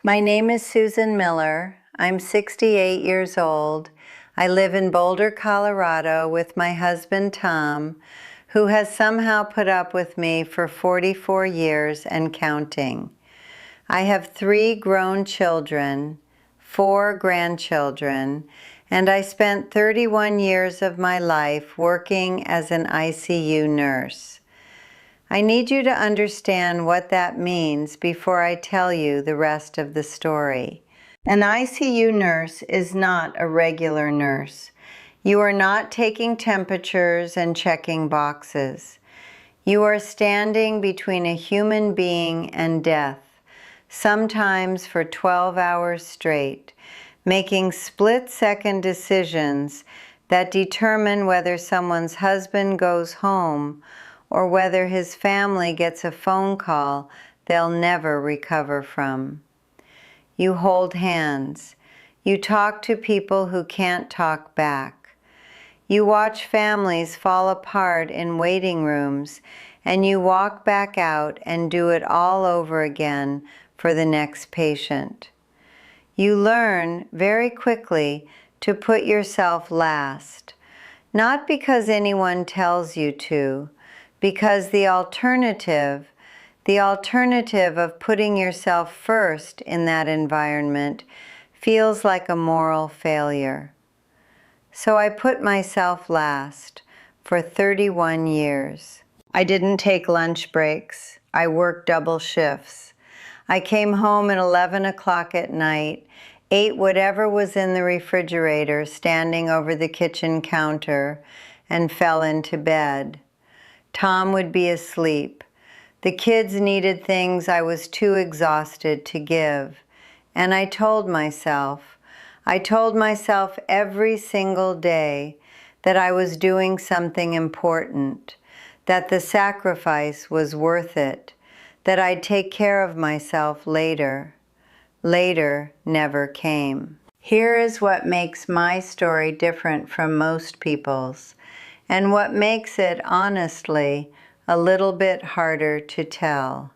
My name is Susan Miller. I'm 68 years old. I live in Boulder, Colorado with my husband, Tom, who has somehow put up with me for 44 years and counting. I have 3 grown children, 4 grandchildren, and I spent 31 years of my life working as an ICU nurse. I need you to understand what that means before I tell you the rest of the story. An ICU nurse is not a regular nurse. You are not taking temperatures and checking boxes. You are standing between a human being and death, sometimes for 12 hours straight, making split-second decisions that determine whether someone's husband goes home or whether his family gets a phone call they'll never recover from. You hold hands. You talk to people who can't talk back. You watch families fall apart in waiting rooms, and you walk back out and do it all over again for the next patient. You learn very quickly to put yourself last, not because anyone tells you to, because the alternative of putting yourself first in that environment feels like a moral failure. So I put myself last for 31 years. I didn't take lunch breaks. I worked double shifts. I came home at 11 o'clock at night, ate whatever was in the refrigerator standing over the kitchen counter, and fell into bed. Tom would be asleep. The kids needed things I was too exhausted to give. And I told myself every single day that I was doing something important, that the sacrifice was worth it, that I'd take care of myself later. Later never came. Here is what makes my story different from most people's, and what makes it, honestly, a little bit harder to tell.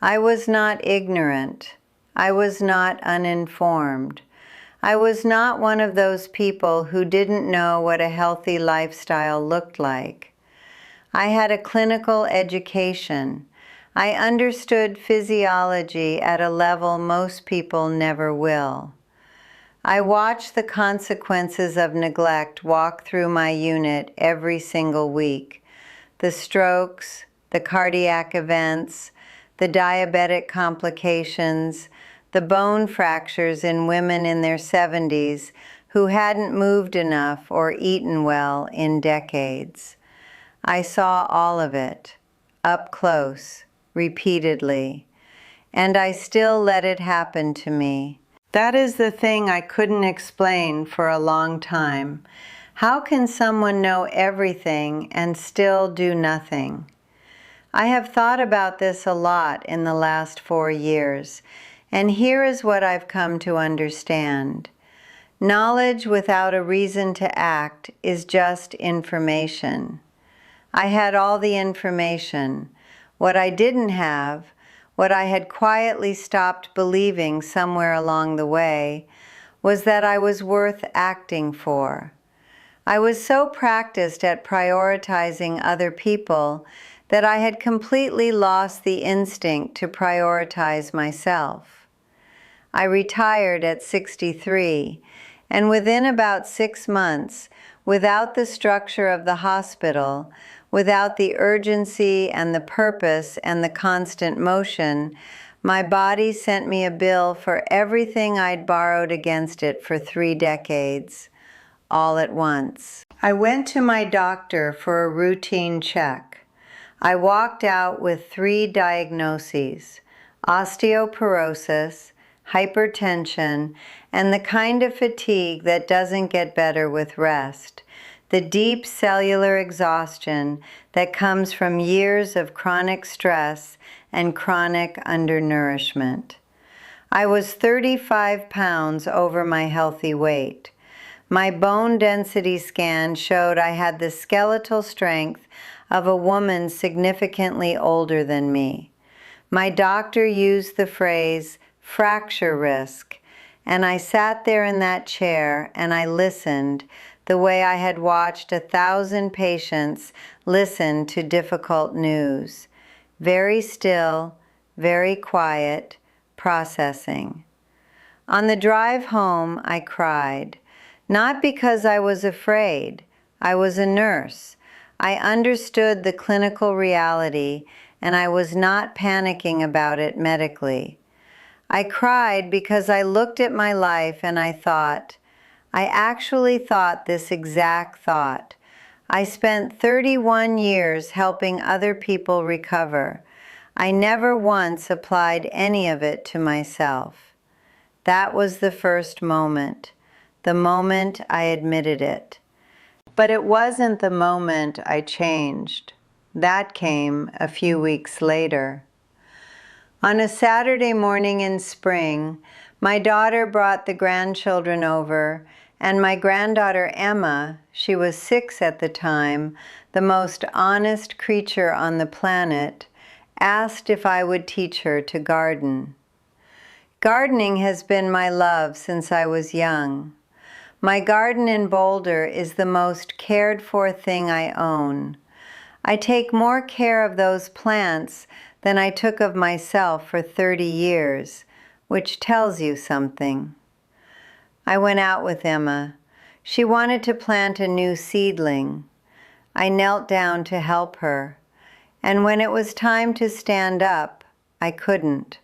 I was not ignorant. I was not uninformed. I was not one of those people who didn't know what a healthy lifestyle looked like. I had a clinical education. I understood physiology at a level most people never will. I watched the consequences of neglect walk through my unit every single week. The strokes, the cardiac events, the diabetic complications, the bone fractures in women in their 70s who hadn't moved enough or eaten well in decades. I saw all of it, up close, repeatedly, and I still let it happen to me. That is the thing I couldn't explain for a long time. How can someone know everything and still do nothing? I have thought about this a lot in the last 4 years, and here is what I've come to understand. Knowledge without a reason to act is just information. I had all the information. What I didn't have, what I had quietly stopped believing somewhere along the way, was that I was worth acting for. I was so practiced at prioritizing other people that I had completely lost the instinct to prioritize myself. I retired at 63, and within about 6 months, without the structure of the hospital, without the urgency and the purpose and the constant motion, my body sent me a bill for everything I'd borrowed against it for 3 decades, all at once. I went to my doctor for a routine check. I walked out with 3 diagnoses: osteoporosis, hypertension, and the kind of fatigue that doesn't get better with rest, the deep cellular exhaustion that comes from years of chronic stress and chronic undernourishment. I was 35 pounds over my healthy weight. My bone density scan showed I had the skeletal strength of a woman significantly older than me. My doctor used the phrase fracture risk, and I sat there in that chair and I listened the way I had watched 1,000 patients listen to difficult news. Very still, very quiet, processing. On the drive home, I cried. Not because I was afraid. I was a nurse. I understood the clinical reality, and I was not panicking about it medically. I cried because I looked at my life and I actually thought this exact thought. I spent 31 years helping other people recover. I never once applied any of it to myself. That was the first moment, the moment I admitted it. But it wasn't the moment I changed. That came a few weeks later. On a Saturday morning in spring, my daughter brought the grandchildren over, and my granddaughter Emma, she was 6 at the time, the most honest creature on the planet, asked if I would teach her to garden. Gardening has been my love since I was young. My garden in Boulder is the most cared for thing I own. I take more care of those plants than I took of myself for 30 years, which tells you something. I went out with Emma. She wanted to plant a new seedling. I knelt down to help her, and when it was time to stand up, I couldn't.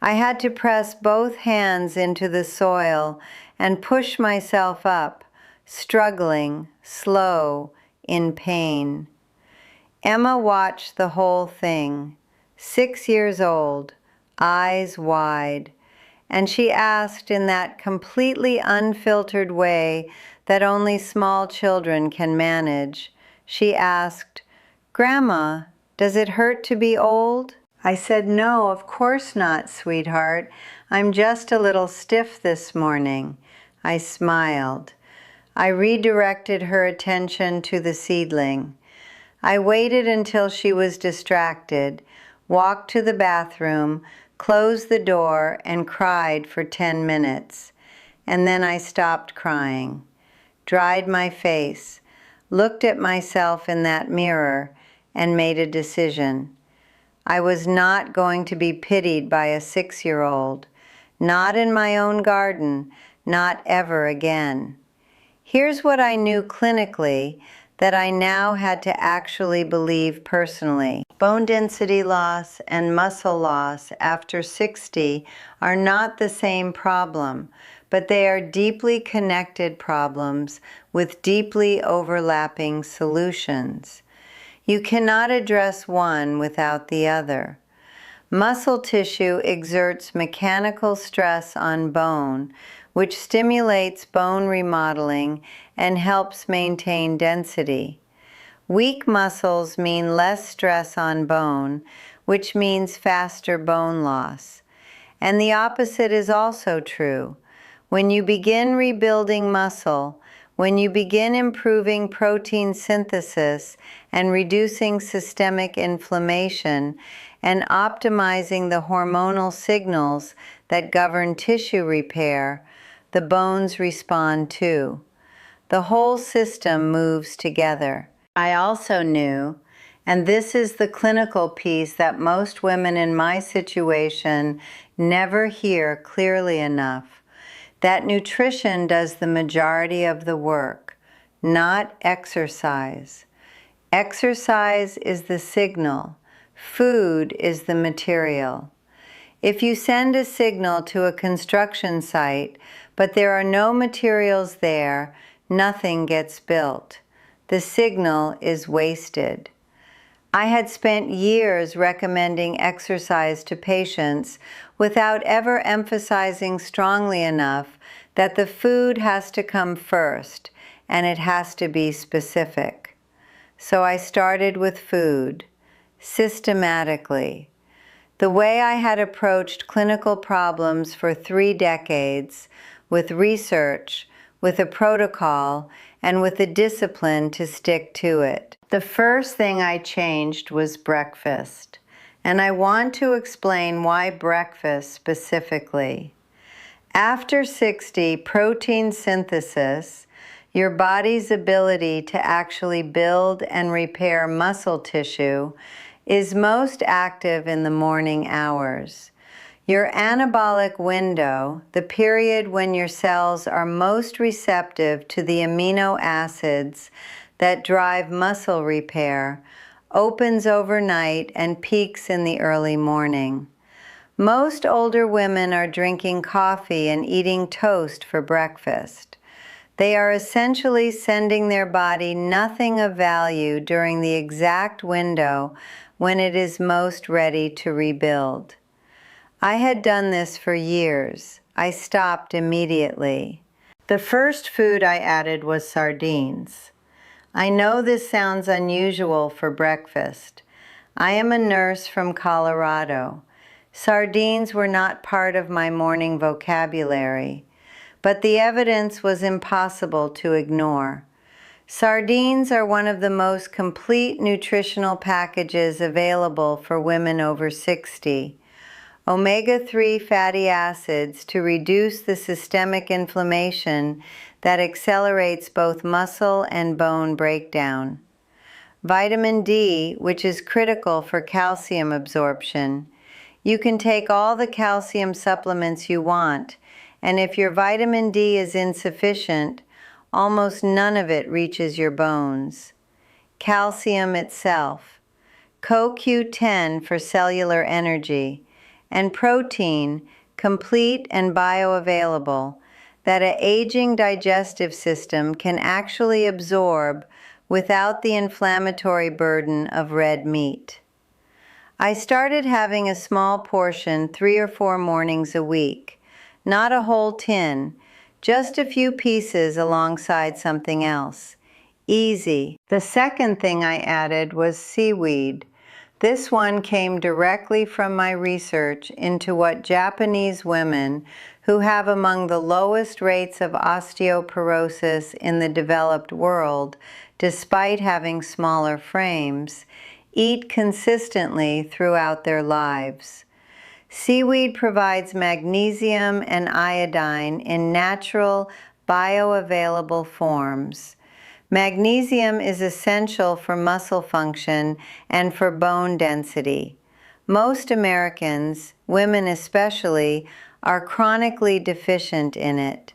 I had to press both hands into the soil and push myself up, struggling, slow, in pain. Emma watched the whole thing, 6 years old, eyes wide, and she asked in that completely unfiltered way that only small children can manage. She asked, "Grandma, does it hurt to be old?" I said, "No, of course not, sweetheart. I'm just a little stiff this morning." I smiled. I redirected her attention to the seedling. I waited until she was distracted, walked to the bathroom, closed the door, and cried for 10 minutes. And then I stopped crying, dried my face, looked at myself in that mirror, and made a decision. I was not going to be pitied by a 6-year-old, not in my own garden, not ever again. Here's what I knew clinically that I now had to actually believe personally. Bone density loss and muscle loss after 60 are not the same problem, but they are deeply connected problems with deeply overlapping solutions. You cannot address one without the other. Muscle tissue exerts mechanical stress on bone, which stimulates bone remodeling and helps maintain density. Weak muscles mean less stress on bone, which means faster bone loss. And the opposite is also true. When you begin rebuilding muscle, when you begin improving protein synthesis and reducing systemic inflammation and optimizing the hormonal signals that govern tissue repair, the bones respond too. The whole system moves together. I also knew, and this is the clinical piece that most women in my situation never hear clearly enough, that nutrition does the majority of the work, not exercise. Exercise is the signal. Food is the material. If you send a signal to a construction site, but there are no materials there, nothing gets built. The signal is wasted. I had spent years recommending exercise to patients without ever emphasizing strongly enough that the food has to come first and it has to be specific. So I started with food, systematically. The way I had approached clinical problems for 3 decades, with research, with a protocol, and with the discipline to stick to it. The first thing I changed was breakfast. and I want to explain why breakfast specifically. After 60, protein synthesis, your body's ability to actually build and repair muscle tissue, is most active in the morning hours. Your anabolic window, the period when your cells are most receptive to the amino acids that drive muscle repair, opens overnight and peaks in the early morning. Most older women are drinking coffee and eating toast for breakfast. They are essentially sending their body nothing of value during the exact window when it is most ready to rebuild. I had done this for years. I stopped immediately. The first food I added was sardines. I know this sounds unusual for breakfast. I am a nurse from Colorado. Sardines were not part of my morning vocabulary, but the evidence was impossible to ignore. Sardines are one of the most complete nutritional packages available for women over 60. Omega-3 fatty acids to reduce the systemic inflammation that accelerates both muscle and bone breakdown. Vitamin D, which is critical for calcium absorption. You can take all the calcium supplements you want, and if your vitamin D is insufficient, almost none of it reaches your bones. Calcium itself. CoQ10 for cellular energy, and protein, complete and bioavailable, that an aging digestive system can actually absorb without the inflammatory burden of red meat. I started having a small portion 3 or 4 mornings a week, not a whole tin, just a few pieces alongside something else. Easy. The second thing I added was seaweed. This one came directly from my research into what Japanese women, who have among the lowest rates of osteoporosis in the developed world, despite having smaller frames, eat consistently throughout their lives. Seaweed provides magnesium and iodine in natural, bioavailable forms. Magnesium is essential for muscle function and for bone density. Most Americans, women especially, are chronically deficient in it.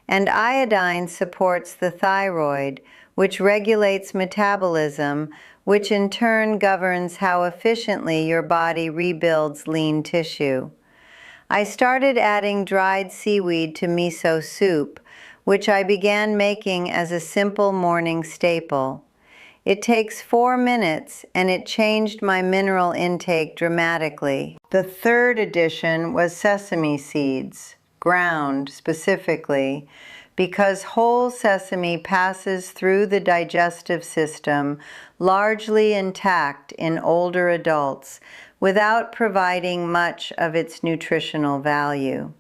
And iodine supports the thyroid, which regulates metabolism, which in turn governs how efficiently your body rebuilds lean tissue. I started adding dried seaweed to miso soup, which I began making as a simple morning staple. It takes 4 minutes, and it changed my mineral intake dramatically. The third addition was sesame seeds, ground specifically, because whole sesame passes through the digestive system largely intact in older adults without providing much of its nutritional value.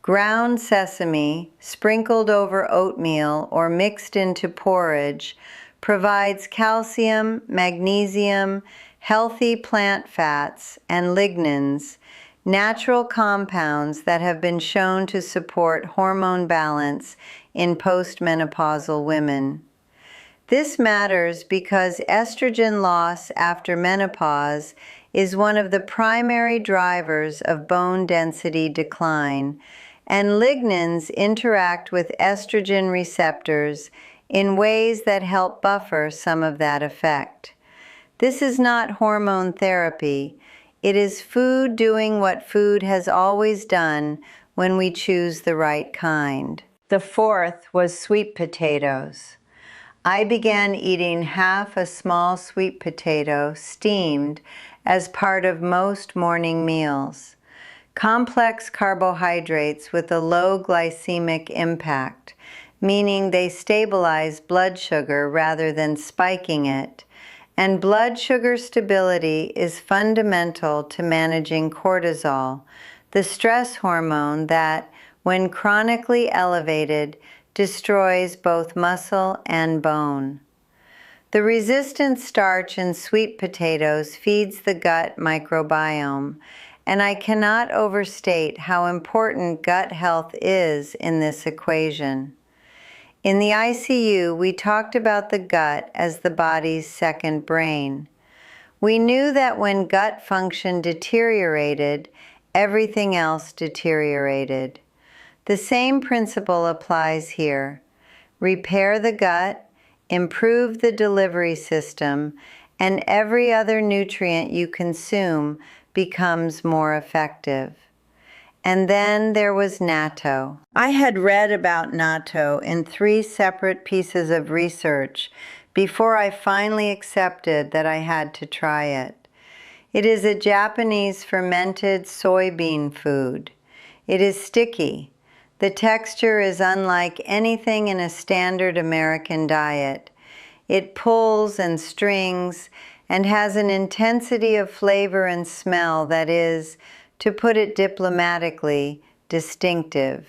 Ground sesame, sprinkled over oatmeal or mixed into porridge, provides calcium, magnesium, healthy plant fats, and lignans, natural compounds that have been shown to support hormone balance in postmenopausal women. This matters because estrogen loss after menopause is one of the primary drivers of bone density decline, and lignans interact with estrogen receptors in ways that help buffer some of that effect. This is not hormone therapy. It is food doing what food has always done when we choose the right kind. The fourth was sweet potatoes. I began eating half a small sweet potato steamed as part of most morning meals. Complex carbohydrates with a low glycemic impact, meaning they stabilize blood sugar rather than spiking it, and blood sugar stability is fundamental to managing cortisol, the stress hormone that, when chronically elevated, destroys both muscle and bone. The resistant starch in sweet potatoes feeds the gut microbiome, and I cannot overstate how important gut health is in this equation. In the ICU, we talked about the gut as the body's second brain. We knew that when gut function deteriorated, everything else deteriorated. The same principle applies here. Repair the gut, improve the delivery system, and every other nutrient you consume becomes more effective. And then there was natto. I had read about natto in 3 separate pieces of research before I finally accepted that I had to try it. It is a Japanese fermented soybean food. It is sticky. The texture is unlike anything in a standard American diet. It pulls and strings and has an intensity of flavor and smell that is, to put it diplomatically, distinctive.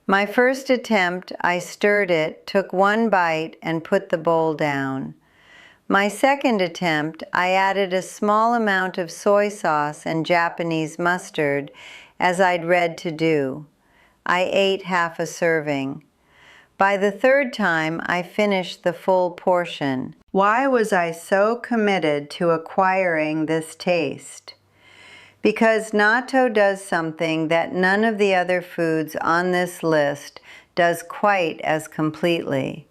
My first attempt, I stirred it, took 1 bite, and put the bowl down. My second attempt, I added a small amount of soy sauce and Japanese mustard, as I'd read to do. I ate half a serving. By the third time, I finished the full portion. Why was I so committed to acquiring this taste? Because natto does something that none of the other foods on this list does quite as completely.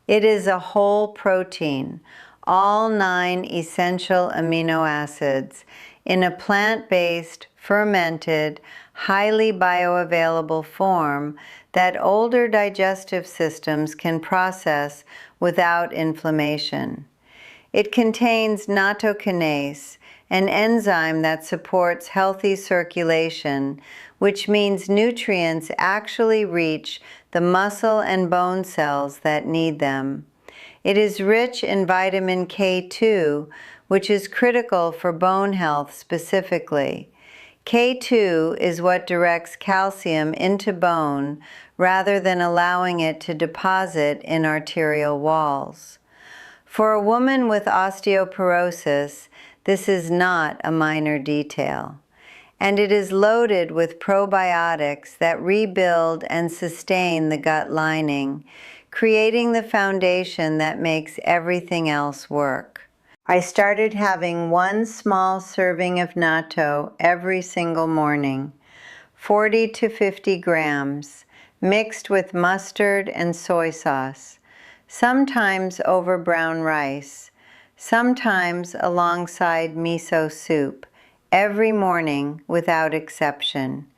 It is a whole protein, all 9 essential amino acids, in a plant-based, fermented, highly bioavailable form that older digestive systems can process without inflammation. It contains nattokinase, an enzyme that supports healthy circulation, which means nutrients actually reach the muscle and bone cells that need them. It is rich in vitamin K2, which is critical for bone health specifically. K2 is what directs calcium into bone rather than allowing it to deposit in arterial walls. For a woman with osteoporosis, this is not a minor detail. And it is loaded with probiotics that rebuild and sustain the gut lining, creating the foundation that makes everything else work. I started having 1 small serving of natto every single morning, 40 to 50 grams, mixed with mustard and soy sauce, sometimes over brown rice, sometimes alongside miso soup, every morning without exception.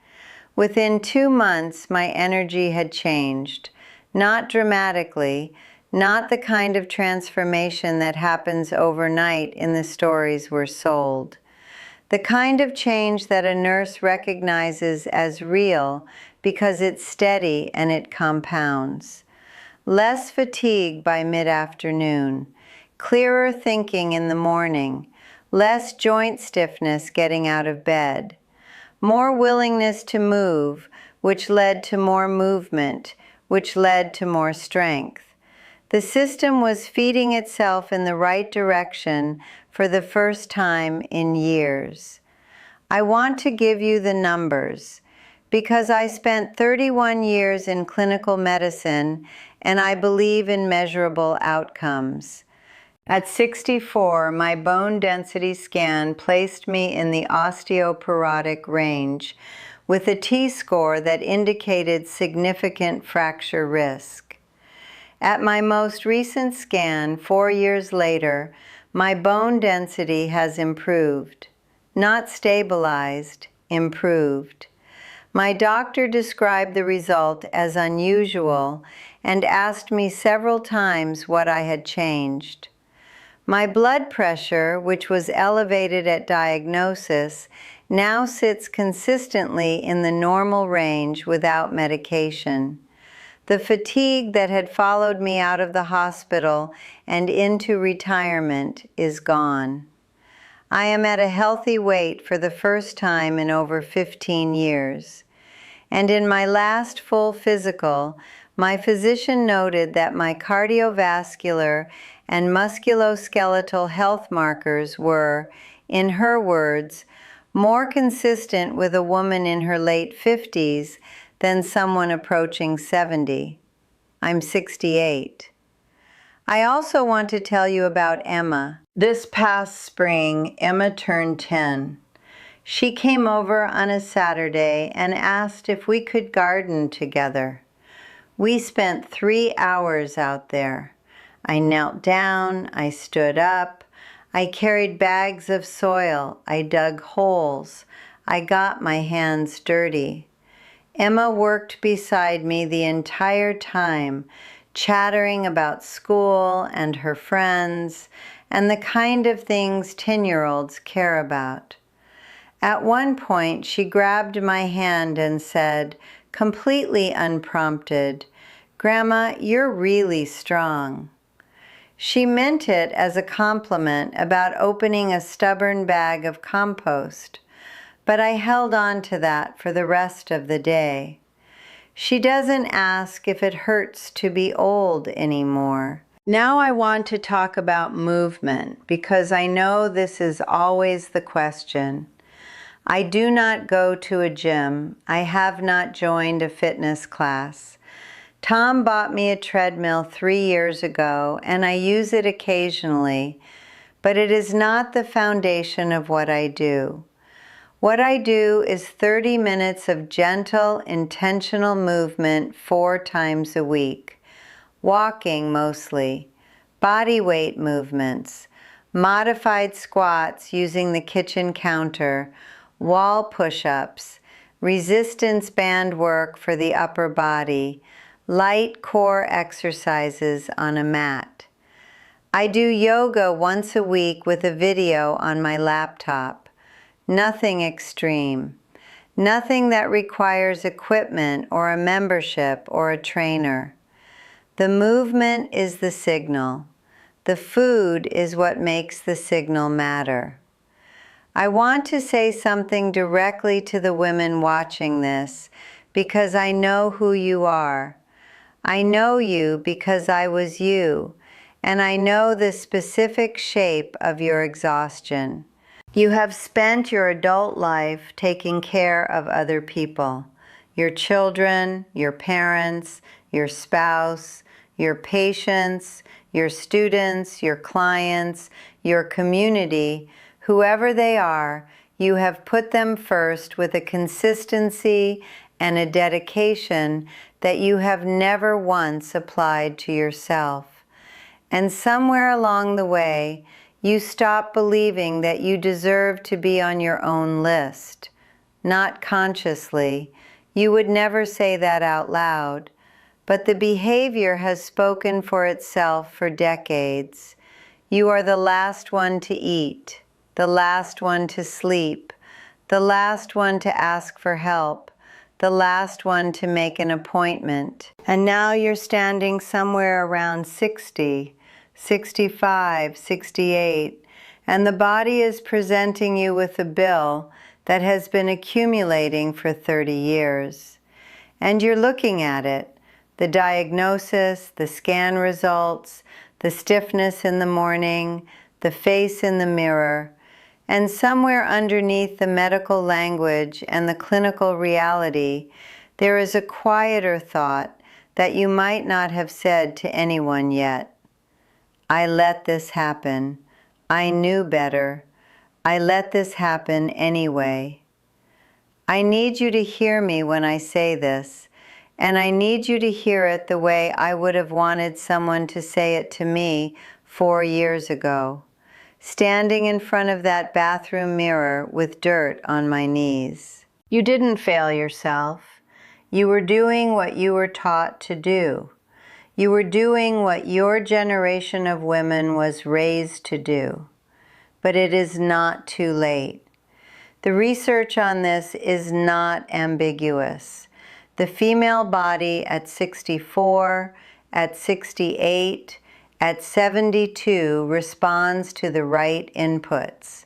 Within 2 months, my energy had changed, not dramatically, not the kind of transformation that happens overnight in the stories we're sold. The kind of change that a nurse recognizes as real because it's steady and it compounds. Less fatigue by mid-afternoon, clearer thinking in the morning, less joint stiffness getting out of bed, more willingness to move, which led to more movement, which led to more strength. The system was feeding itself in the right direction for the first time in years. I want to give you the numbers because I spent 31 years in clinical medicine and I believe in measurable outcomes. At 64, my bone density scan placed me in the osteoporotic range with a T-score that indicated significant fracture risk. At my most recent scan, 4 years later, my bone density has improved. Not stabilized, improved. My doctor described the result as unusual and asked me several times what I had changed. My blood pressure, which was elevated at diagnosis, now sits consistently in the normal range without medication. The fatigue that had followed me out of the hospital and into retirement is gone. I am at a healthy weight for the first time in over 15 years. And in my last full physical, my physician noted that my cardiovascular and musculoskeletal health markers were, in her words, more consistent with a woman in her late 50s than someone approaching 70. I'm 68. I also want to tell you about Emma. This past spring, Emma turned 10. She came over on a Saturday and asked if we could garden together. We spent 3 hours out there. I knelt down, I stood up, I carried bags of soil, I dug holes, I got my hands dirty. Emma worked beside me the entire time, chattering about school and her friends and the kind of things 10-year-olds care about. At one point, she grabbed my hand and said, completely unprompted, "Grandma, you're really strong." She meant it as a compliment about opening a stubborn bag of compost, but I held on to that for the rest of the day. She doesn't ask if it hurts to be old anymore. Now I want to talk about movement because I know this is always the question. I do not go to a gym. I have not joined a fitness class. Tom bought me a treadmill 3 years ago, and I use it occasionally, but it is not the foundation of what I do. What I do is 30 minutes of gentle, intentional movement 4 times a week. Walking mostly, body weight movements, modified squats using the kitchen counter, wall push-ups, resistance band work for the upper body, light core exercises on a mat. I do yoga once a week with a video on my laptop. Nothing extreme. Nothing that requires equipment or a membership or a trainer. The movement is the signal. The food is what makes the signal matter. I want to say something directly to the women watching this because I know who you are. I know you because I was you, and I know the specific shape of your exhaustion. You have spent your adult life taking care of other people, your children, your parents, your spouse, your patients, your students, your clients, your community, whoever they are. You have put them first with a consistency and a dedication that you have never once applied to yourself. And somewhere along the way, you stop believing that you deserve to be on your own list. Not consciously. You would never say that out loud. But the behavior has spoken for itself for decades. You are the last one to eat, the last one to sleep, the last one to ask for help, the last one to make an appointment. And now you're standing somewhere around 60, 65, 68, and the body is presenting you with a bill that has been accumulating for 30 years. And you're looking at it, the diagnosis, the scan results, the stiffness in the morning, the face in the mirror, and somewhere underneath the medical language and the clinical reality, there is a quieter thought that you might not have said to anyone yet. I let this happen. I knew better. I let this happen anyway. I need you to hear me when I say this, and I need you to hear it the way I would have wanted someone to say it to me 4 years ago, standing in front of that bathroom mirror with dirt on my knees. You didn't fail yourself. You were doing what you were taught to do. You were doing what your generation of women was raised to do. But it is not too late. The research on this is not ambiguous. The female body at 64, at 68, at 72 responds to the right inputs.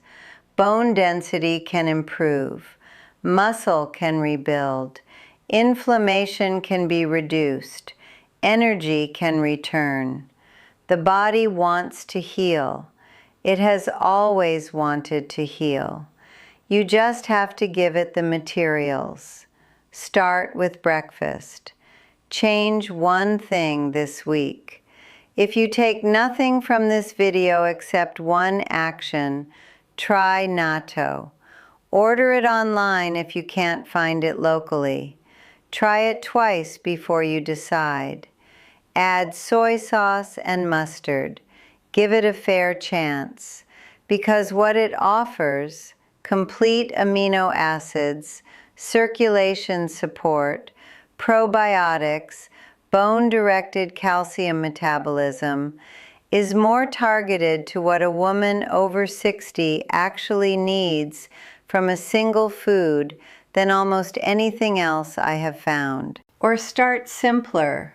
Bone density can improve. Muscle can rebuild. Inflammation can be reduced. Energy can return. The body wants to heal. It has always wanted to heal. You just have to give it the materials. Start with breakfast. Change one thing this week. If you take nothing from this video except one action, try natto. Order it online if you can't find it locally. Try it twice before you decide. Add soy sauce and mustard. Give it a fair chance, because what it offers, complete amino acids, circulation support, probiotics, bone-directed calcium metabolism, is more targeted to what a woman over 60 actually needs from a single food than almost anything else I have found. Or start simpler.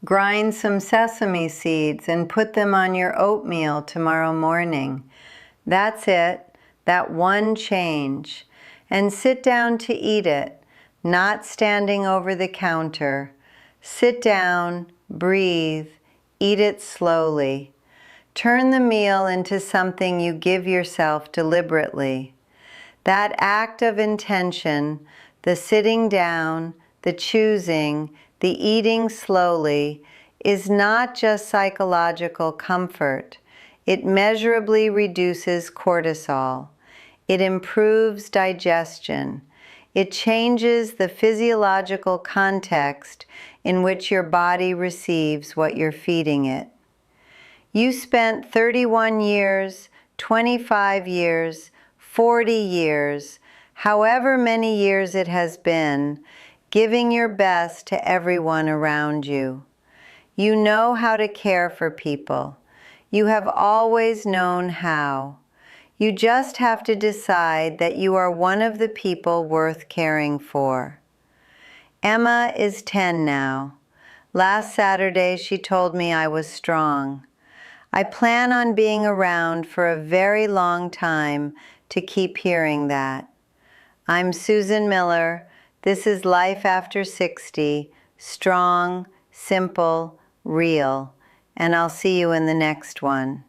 Grind some sesame seeds and put them on your oatmeal tomorrow morning. That's it, that one change. And sit down to eat it, not standing over the counter. Sit down, breathe, eat it slowly. Turn the meal into something you give yourself deliberately. That act of intention, the sitting down, the choosing, the eating slowly, is not just psychological comfort. It measurably reduces cortisol. It improves digestion. It changes the physiological context in which your body receives what you're feeding it. You spent 31 years, 25 years, 40 years, however many years it has been, giving your best to everyone around you. You know how to care for people. You have always known how. You just have to decide that you are one of the people worth caring for. Emma is 10 now. Last Saturday she told me I was strong. I plan on being around for a very long time to keep hearing that. I'm Susan Miller. This is Life After 60, strong, simple, real, and I'll see you in the next one.